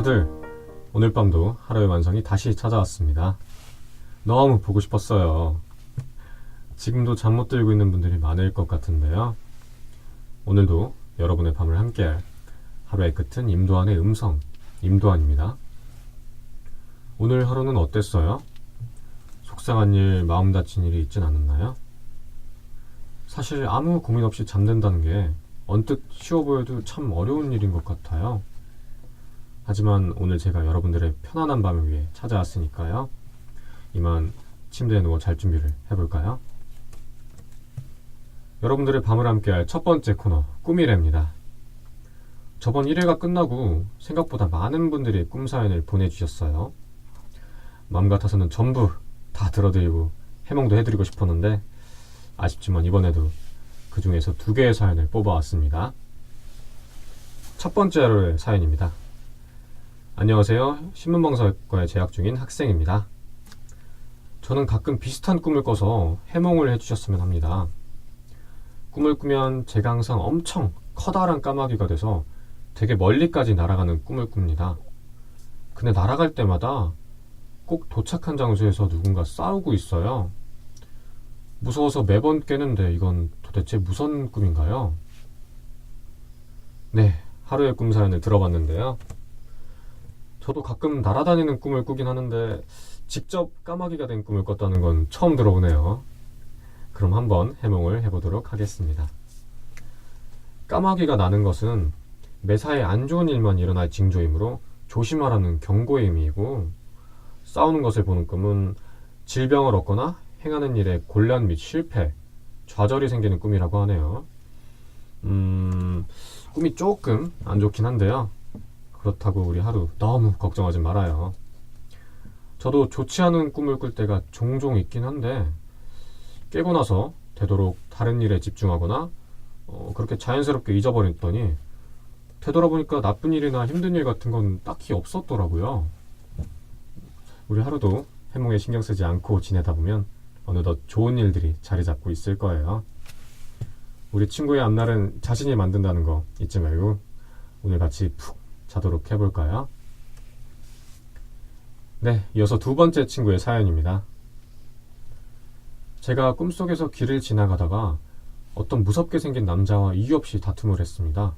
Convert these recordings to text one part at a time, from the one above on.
하루들, 오늘 밤도 하루의 완성이 다시 찾아왔습니다. 너무 보고 싶었어요. 지금도 잠 못 들고 있는 분들이 많을 것 같은데요. 오늘도 여러분의 밤을 함께할 하루의 끝은 임도환의 음성, 임도환입니다. 오늘 하루는 어땠어요? 속상한 일, 마음 다친 일이 있진 않았나요? 사실 아무 고민 없이 잠든다는 게 언뜻 쉬워 보여도 참 어려운 일인 것 같아요. 하지만 오늘 제가 여러분들의 편안한 밤을 위해 찾아왔으니까요. 이만 침대에 누워 잘 준비를 해볼까요? 여러분들의 밤을 함께할 첫 번째 코너, 꿈이래입니다. 저번 1회가 끝나고 생각보다 많은 분들이 꿈 사연을 보내주셨어요. 마음 같아서는 전부 다 들어드리고 해몽도 해드리고 싶었는데 아쉽지만 이번에도 그 중에서 2개의 사연을 뽑아왔습니다. 첫 번째로의 사연입니다. 안녕하세요. 신문방사과에 재학 중인 학생입니다. 저는 가끔 비슷한 꿈을 꿔서 해몽을 해주셨으면 합니다. 꿈을 꾸면 제가 항상 엄청 커다란 까마귀가 돼서 되게 멀리까지 날아가는 꿈을 꿉니다. 근데 날아갈 때마다 꼭 도착한 장소에서 누군가 싸우고 있어요. 무서워서 매번 깨는데 이건 도대체 무슨 꿈인가요? 네, 하루의 꿈 사연을 들어봤는데요. 저도 가끔 날아다니는 꿈을 꾸긴 하는데 직접 까마귀가 된 꿈을 꿨다는 건 처음 들어보네요. 그럼 한번 해몽을 해보도록 하겠습니다. 까마귀가 나는 것은 매사에 안 좋은 일만 일어날 징조이므로 조심하라는 경고의 의미이고, 싸우는 것을 보는 꿈은 질병을 얻거나 행하는 일에 곤란 및 실패, 좌절이 생기는 꿈이라고 하네요. 꿈이 조금 안 좋긴 한데요. 그렇다고 우리 하루 너무 걱정하지 말아요. 저도 좋지 않은 꿈을 꿀 때가 종종 있긴 한데 깨고 나서 되도록 다른 일에 집중하거나 그렇게 자연스럽게 잊어버렸더니 되돌아보니까 나쁜 일이나 힘든 일 같은 건 딱히 없었더라고요. 우리 하루도 해몽에 신경 쓰지 않고 지내다 보면 어느덧 좋은 일들이 자리 잡고 있을 거예요. 우리 친구의 앞날은 자신이 만든다는 거 잊지 말고 오늘 같이 푹 자도록 해볼까요? 네, 이어서 2번째 친구의 사연입니다. 제가 꿈속에서 길을 지나가다가 어떤 무섭게 생긴 남자와 이유 없이 다툼을 했습니다.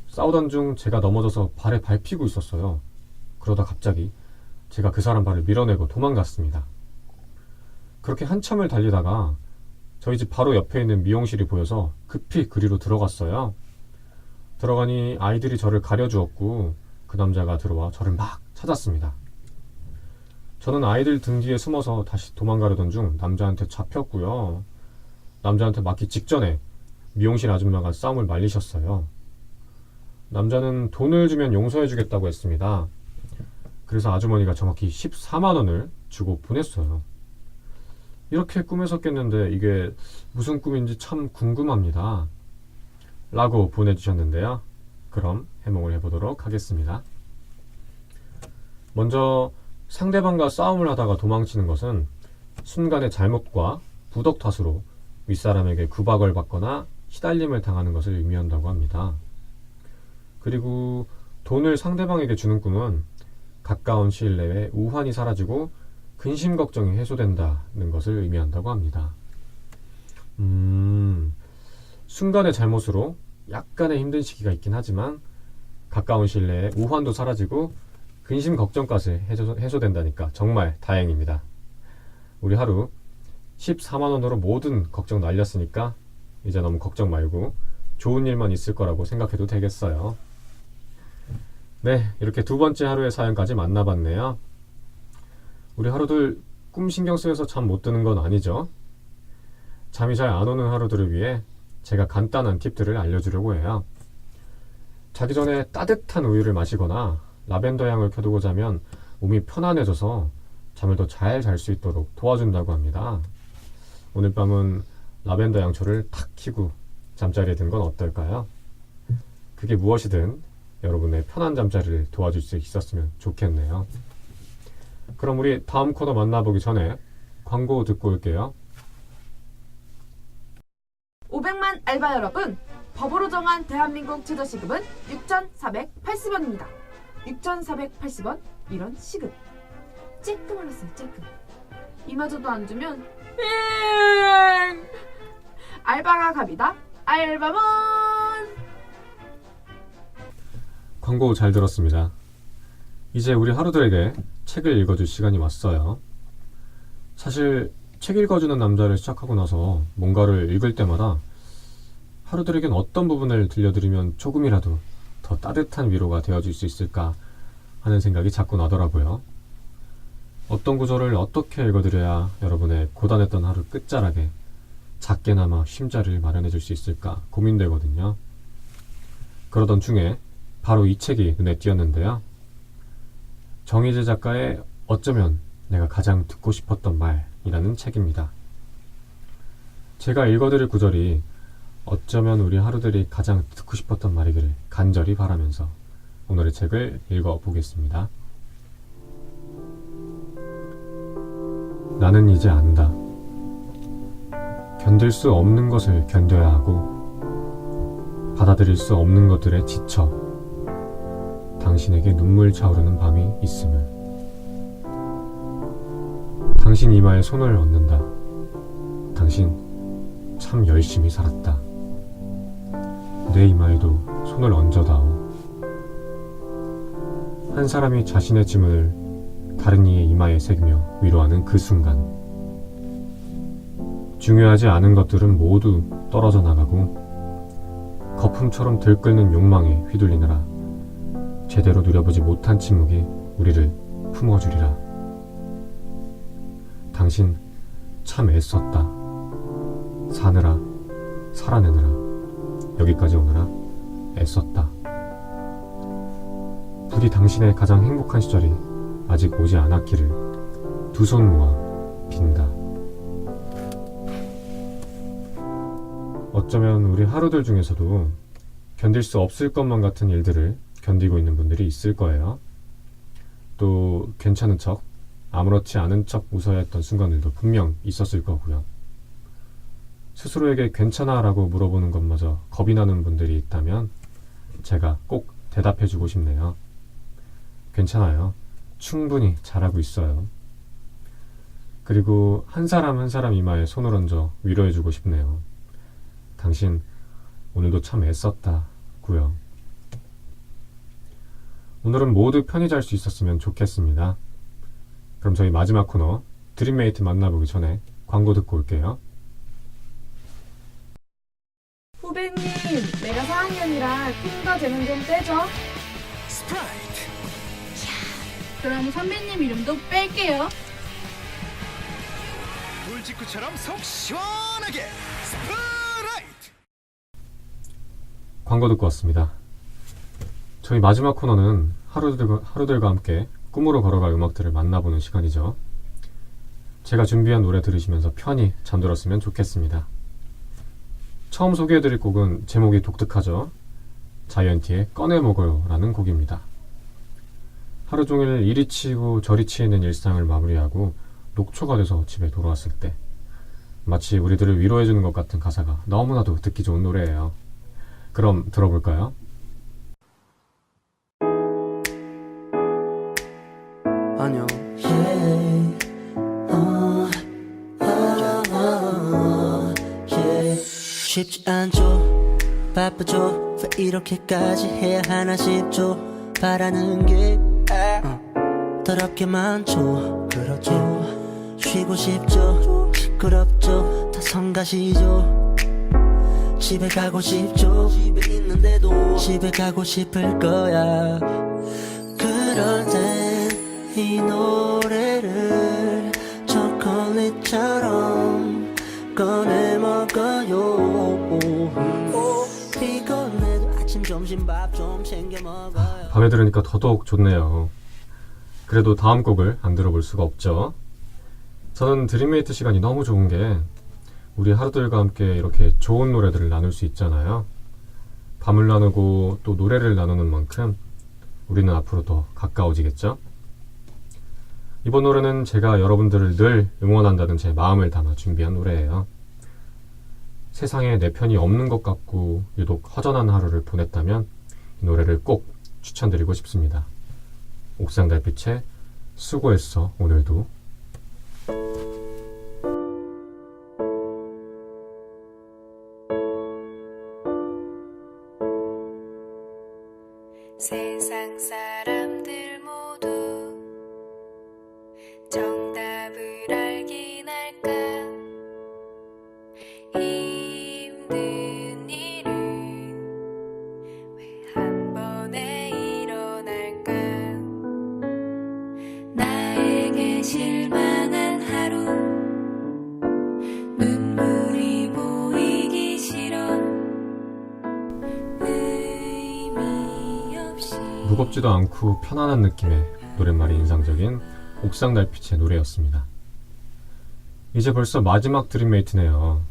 싸우던 중 제가 넘어져서 발에 밟히고 있었어요. 그러다 갑자기 제가 그 사람 발을 밀어내고 도망갔습니다. 그렇게 한참을 달리다가 저희 집 바로 옆에 있는 미용실이 보여서 급히 그리로 들어갔어요. 들어가니 아이들이 저를 가려주었고 그 남자가 들어와 저를 막 찾았습니다. 저는 아이들 등 뒤에 숨어서 다시 도망가려던 중 남자한테 잡혔고요. 남자한테 맞기 직전에 미용실 아줌마가 싸움을 말리셨어요. 남자는 돈을 주면 용서해주겠다고 했습니다. 그래서 아주머니가 정확히 14만 원을 주고 보냈어요. 이렇게 꿈에서 깼는데 이게 무슨 꿈인지 참 궁금합니다. 라고 보내주셨는데요. 그럼 해몽을 해보도록 하겠습니다. 먼저 상대방과 싸움을 하다가 도망치는 것은 순간의 잘못과 부덕 탓으로 윗사람에게 구박을 받거나 시달림을 당하는 것을 의미한다고 합니다. 그리고 돈을 상대방에게 주는 꿈은 가까운 시일 내에 우환이 사라지고 근심 걱정이 해소된다는 것을 의미한다고 합니다. 순간의 잘못으로 약간의 힘든 시기가 있긴 하지만 가까운 시일 내에 우환도 사라지고 근심 걱정까지 해소된다니까 정말 다행입니다. 우리 하루 14만 원으로 모든 걱정 날렸으니까 이제 너무 걱정 말고 좋은 일만 있을 거라고 생각해도 되겠어요. 네, 이렇게 2번째 하루의 사연까지 만나봤네요. 우리 하루들 꿈 신경 쓰여서 잠 못 드는 건 아니죠? 잠이 잘 안 오는 하루들을 위해 제가 간단한 팁들을 알려주려고 해요. 자기 전에 따뜻한 우유를 마시거나 라벤더 향을 켜두고 자면 몸이 편안해져서 잠을 더 잘 잘 수 있도록 도와준다고 합니다. 오늘 밤은 라벤더 향초를 탁 켜고 잠자리에 든 건 어떨까요? 그게 무엇이든 여러분의 편한 잠자리를 도와줄 수 있었으면 좋겠네요. 그럼 우리 다음 코너 만나보기 전에 광고 듣고 올게요. 500만 알바 여러분, 법으로 정한 대한민국 최저시급은 6,480원입니다. 6,480원 이런 시급. 찔끔 올랐어요. 찔끔. 이마저도 안 주면 알바가 갑이다. 알바몬. 광고 잘 들었습니다. 이제 우리 하루들에게 책을 읽어줄 시간이 왔어요. 사실 책 읽어주는 남자를 시작하고 나서 뭔가를 읽을 때마다 하루들에겐 어떤 부분을 들려드리면 조금이라도 더 따뜻한 위로가 되어줄 수 있을까 하는 생각이 자꾸 나더라고요. 어떤 구절을 어떻게 읽어드려야 여러분의 고단했던 하루 끝자락에 작게나마 쉼자리를 마련해줄 수 있을까 고민되거든요. 그러던 중에 바로 이 책이 눈에 띄었는데요. 정희재 작가의 어쩌면 내가 가장 듣고 싶었던 말이라는 책입니다. 제가 읽어드릴 구절이 어쩌면 우리 하루들이 가장 듣고 싶었던 말이기를 간절히 바라면서 오늘의 책을 읽어보겠습니다. 나는 이제 안다. 견딜 수 없는 것을 견뎌야 하고 받아들일 수 없는 것들에 지쳐 당신에게 눈물 차오르는 밤이 있음을. 당신 이마에 손을 얹는다. 당신 참 열심히 살았다. 내 이마에도 손을 얹어다오. 한 사람이 자신의 짐을 다른 이의 이마에 새기며 위로하는 그 순간, 중요하지 않은 것들은 모두 떨어져 나가고 거품처럼 들끓는 욕망에 휘둘리느라 제대로 누려보지 못한 침묵이 우리를 품어주리라. 당신 참 애썼다. 사느라, 살아내느라, 여기까지 오느라 애썼다. 부디 당신의 가장 행복한 시절이 아직 오지 않았기를 두 손 모아 빈다. 어쩌면 우리 하루들 중에서도 견딜 수 없을 것만 같은 일들을 견디고 있는 분들이 있을 거예요. 또 괜찮은 척, 아무렇지 않은 척 웃어야 했던 순간들도 분명 있었을 거고요. 스스로에게 괜찮아 라고 물어보는 것마저 겁이 나는 분들이 있다면 제가 꼭 대답해주고 싶네요. 괜찮아요. 충분히 잘하고 있어요. 그리고 한 사람 한 사람 이마에 손을 얹어 위로해주고 싶네요. 당신 오늘도 참 애썼다고요. 오늘은 모두 편히 잘 수 있었으면 좋겠습니다. 그럼 저희 마지막 코너 드림메이트 만나보기 전에 광고 듣고 올게요. 후배님, 내가 4학년이라 큰 거 재능 좀 떼줘. 스프라이트. 그럼 선배님 이름도 뺄게요. 물직구처럼 속 시원하게 스프라이트. 광고 듣고 왔습니다. 저희 마지막 코너는 하루들과 함께 꿈으로 걸어갈 음악들을 만나보는 시간이죠. 제가 준비한 노래 들으시면서 편히 잠들었으면 좋겠습니다. 처음 소개해드릴 곡은 제목이 독특하죠. 자이언티의 꺼내 먹어요 라는 곡입니다. 하루 종일 이리 치이고 저리 치이는 일상을 마무리하고 녹초가 돼서 집에 돌아왔을 때 마치 우리들을 위로해주는 것 같은 가사가 너무나도 듣기 좋은 노래예요. 그럼 들어볼까요? 안녕. 쉽지 않죠. 바쁘죠. 왜 이렇게까지 해야 하나 싶죠. 바라는 게 더럽게 많죠. 그렇죠. 쉬고 싶죠. 시끄럽죠. 다 성가시죠. 집에 가고 싶죠. 집에 있는데도 집에 가고 싶을 거야. 그럴 땐 이 노래를 초콜릿처럼 꺼내 먹어요. 피곤해도 아침 점심밥 좀 챙겨 먹어요. 밤에 들으니까 더더욱 좋네요. 그래도 다음 곡을 안 들어볼 수가 없죠. 저는 드림메이트 시간이 너무 좋은 게 우리 하루들과 함께 이렇게 좋은 노래들을 나눌 수 있잖아요. 밤을 나누고 또 노래를 나누는 만큼 우리는 앞으로 더 가까워지겠죠? 이번 노래는 제가 여러분들을 늘 응원한다는 제 마음을 담아 준비한 노래예요. 세상에 내 편이 없는 것 같고 유독 허전한 하루를 보냈다면 이 노래를 꼭 추천드리고 싶습니다. 옥상 달빛에 수고했어 오늘도. 세상 사람들 모두 정답을 알긴 할까. 힘든 일은 왜 한 번에 일어날까. 나에게 실망한 하루, 눈물이 보이기 싫어. 의미 없이 무겁지도 않고 편안한 느낌의 노랫말이 인상적인 옥상 달빛의 노래였습니다. 이제 벌써 마지막 드림메이트네요.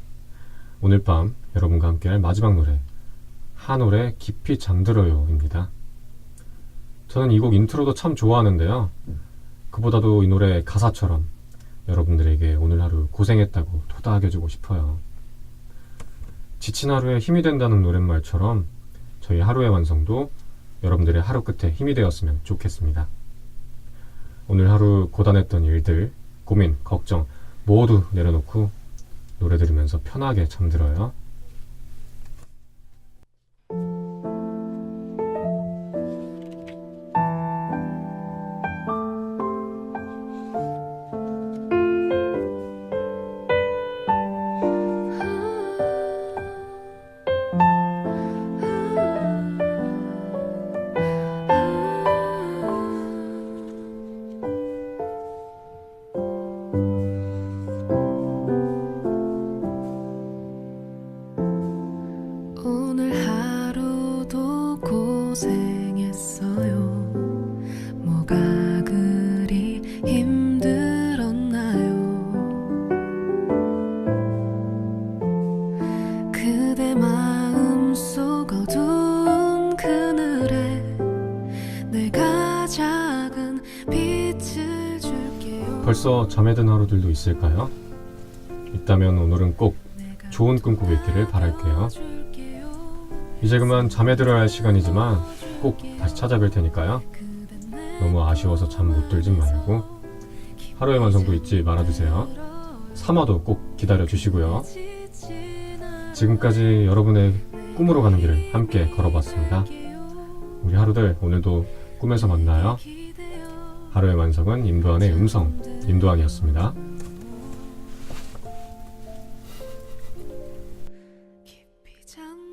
오늘 밤 여러분과 함께할 마지막 노래, 한올의 깊이 잠들어요 입니다. 저는 이 곡 인트로도 참 좋아하는데요. 그보다도 이 노래 가사처럼 여러분들에게 오늘 하루 고생했다고 토닥여주고 싶어요. 지친 하루에 힘이 된다는 노랫말처럼 저희 하루의 완성도 여러분들의 하루 끝에 힘이 되었으면 좋겠습니다. 오늘 하루 고단했던 일들, 고민, 걱정 모두 내려놓고 노래 들으면서 편하게 잠들어요. 오늘 하루도 고생했어요. 뭐가 그리 힘들었나요? 그대 마음속 어두운 그늘에 내가 작은 빛을 줄게요. 벌써 잠에 든 하루들도 있을까요? 있다면 오늘은 꼭 좋은 꿈 꾸고 있기를 바랄게요. 이제 그만 잠에 들어야 할 시간이지만 꼭 다시 찾아뵐 테니까요. 너무 아쉬워서 잠 못 들진 말고 하루의 완성도 잊지 말아주세요. 3화도 꼭 기다려주시고요. 지금까지 여러분의 꿈으로 가는 길을 함께 걸어봤습니다. 우리 하루들 오늘도 꿈에서 만나요. 하루의 완성은 임도환의 음성, 임도환이었습니다. 깊이 잠